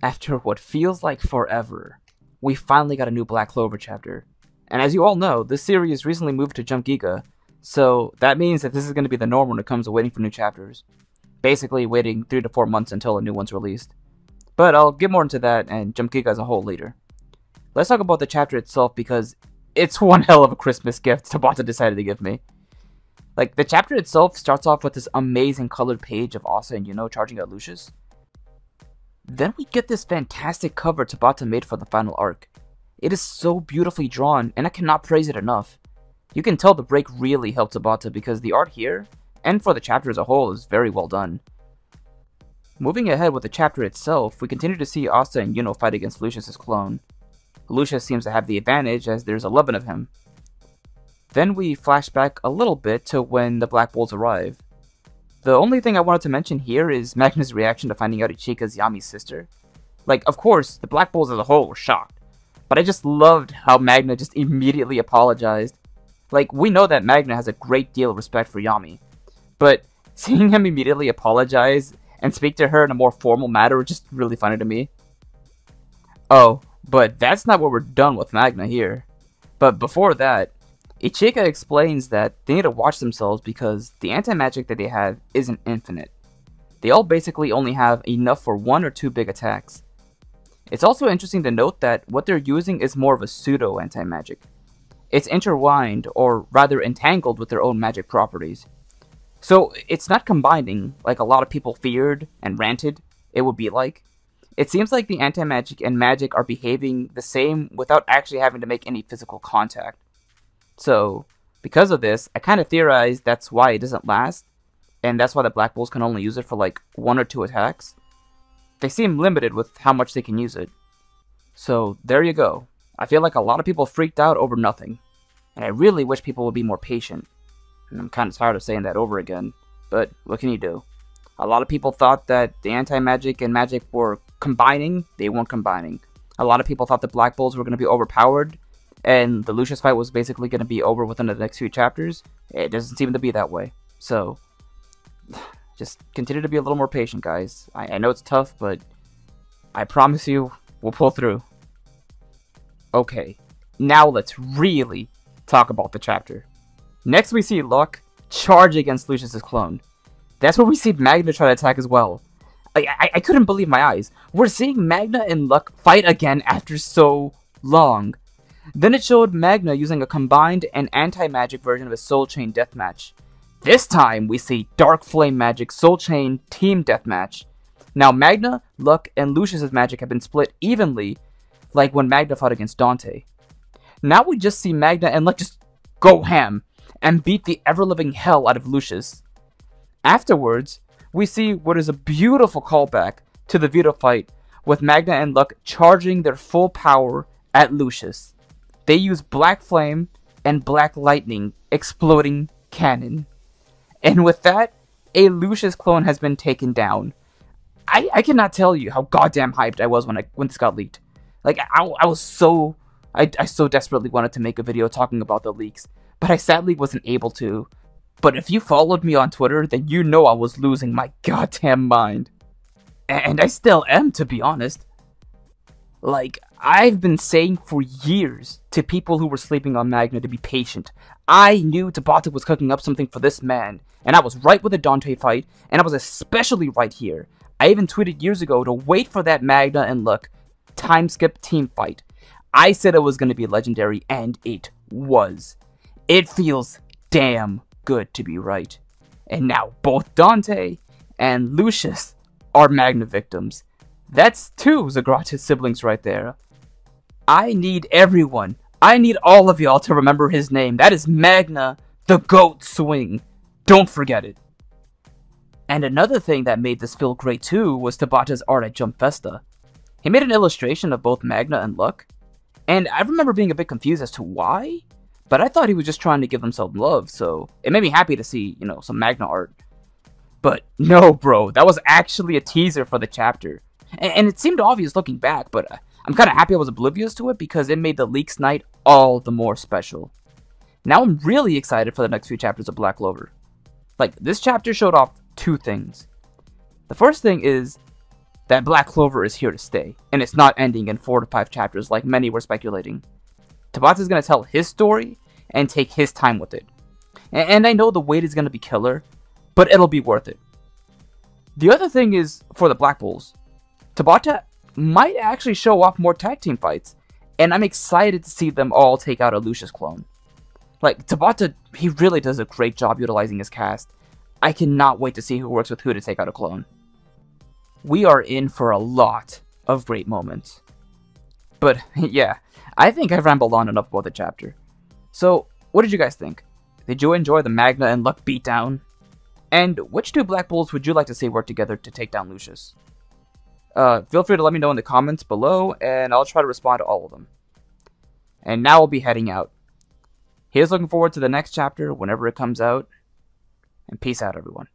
After what feels like forever, we finally got a new Black Clover chapter. And as you all know, this series recently moved to Jump Giga, so that means that this is going to be the norm when it comes to waiting for new chapters. Basically waiting 3 to 4 months until a new one's released. But I'll get more into that and Jump Giga as a whole later. Let's talk about the chapter itself because it's one hell of a Christmas gift Tabata decided to give me. Like, the chapter itself starts off with this amazing colored page of Asa and Yuno charging at Lucius. Then we get this fantastic cover Tabata made for the final arc. It is so beautifully drawn, and I cannot praise it enough. You can tell the break really helped Tabata because the art here, and for the chapter as a whole, is very well done. Moving ahead with the chapter itself, we continue to see Asa and Yuno fight against Lucius' clone. Lucius seems to have the advantage as there's 11 of him. Then we flash back a little bit to when the Black Bulls arrive. The only thing I wanted to mention here is Magna's reaction to finding out Ichika's Yami's sister. Like, of course, the Black Bulls as a whole were shocked, but I just loved how Magna just immediately apologized. Like, we know that Magna has a great deal of respect for Yami, but seeing him immediately apologize and speak to her in a more formal manner was just really funny to me. Oh, but that's not where we're done with Magna here. But before that, Ichika explains that they need to watch themselves because the anti-magic that they have isn't infinite. They all basically only have enough for 1 or 2 big attacks. It's also interesting to note that what they're using is more of a pseudo anti-magic. It's intertwined, or rather entangled with their own magic properties. So it's not combining like a lot of people feared and ranted it would be like. It seems like the anti-magic and magic are behaving the same without actually having to make any physical contact. So, because of this, I kind of theorized that's why it doesn't last, and that's why the Black Bulls can only use it for like 1 or 2 attacks. They seem limited with how much they can use it. So, there you go. I feel like a lot of people freaked out over nothing, and I really wish people would be more patient. And I'm kind of tired of saying that over again, but what can you do? A lot of people thought that the anti-magic and magic were combining. They weren't combining. A lot of people thought the Black Bulls were going to be overpowered, and the Lucius fight was basically going to be over within the next few chapters. It doesn't seem to be that way. So, just continue to be a little more patient, guys. I know it's tough, but I promise you, we'll pull through. Okay, now let's really talk about the chapter. Next we see Luck charge against Lucius' clone. That's where we see Magna try to attack as well. I couldn't believe my eyes. We're seeing Magna and Luck fight again after so long. Then it showed Magna using a combined and anti-magic version of a Soul Chain deathmatch. This time, we see Dark Flame Magic Soul Chain Team Deathmatch. Now, Magna, Luck, and Lucius' magic have been split evenly, like when Magna fought against Dante. Now we just see Magna and Luck just go ham, and beat the ever-living hell out of Lucius. Afterwards, we see what is a beautiful callback to the Vito fight, with Magna and Luck charging their full power at Lucius. They use Black Flame and Black Lightning exploding cannon. And with that, a Lucius clone has been taken down. I cannot tell you how goddamn hyped I was when this got leaked. Like, I so desperately wanted to make a video talking about the leaks, but I sadly wasn't able to. But if you followed me on Twitter, then you know I was losing my goddamn mind. And I still am, to be honest. Like, I've been saying for years to people who were sleeping on Magna to be patient. I knew Tabata was cooking up something for this man, and I was right with the Dante fight, and I was especially right here. I even tweeted years ago to wait for that Magna and Luck time skip team fight. I said it was going to be legendary, and it was. It feels damn good to be right. And now both Dante and Lucius are Magna victims. That's 2 Zagratis siblings right there. I need everyone. I need all of y'all to remember his name. That is Magna the Goat Swing. Don't forget it. And another thing that made this feel great too was Tabata's art at Jump Festa. He made an illustration of both Magna and Luck, and I remember being a bit confused as to why, but I thought he was just trying to give them some love, so it made me happy to see, some Magna art. But no, bro, that was actually a teaser for the chapter. And it seemed obvious looking back, but I'm kind of happy I was oblivious to it because it made the leaks night all the more special. Now I'm really excited for the next few chapters of Black Clover. Like, this chapter showed off 2 things. The first thing is, that Black Clover is here to stay, and it's not ending in 4 to 5 chapters like many were speculating. Tabata is going to tell his story and take his time with it. And I know the wait is going to be killer, but it'll be worth it. The other thing is, for the Black Bulls, Tabata might actually show off more tag team fights, and I'm excited to see them all take out a Lucius clone. Like, Tabata, he really does a great job utilizing his cast. I cannot wait to see who works with who to take out a clone. We are in for a lot of great moments. But, yeah, I think I've rambled on enough about the chapter. So, what did you guys think? Did you enjoy the Magna and Luck beatdown? And which 2 Black Bulls would you like to see work together to take down Lucius? Feel free to let me know in the comments below, and I'll try to respond to all of them. And now I'll be heading out. Here's looking forward to the next chapter whenever it comes out, and peace out, everyone.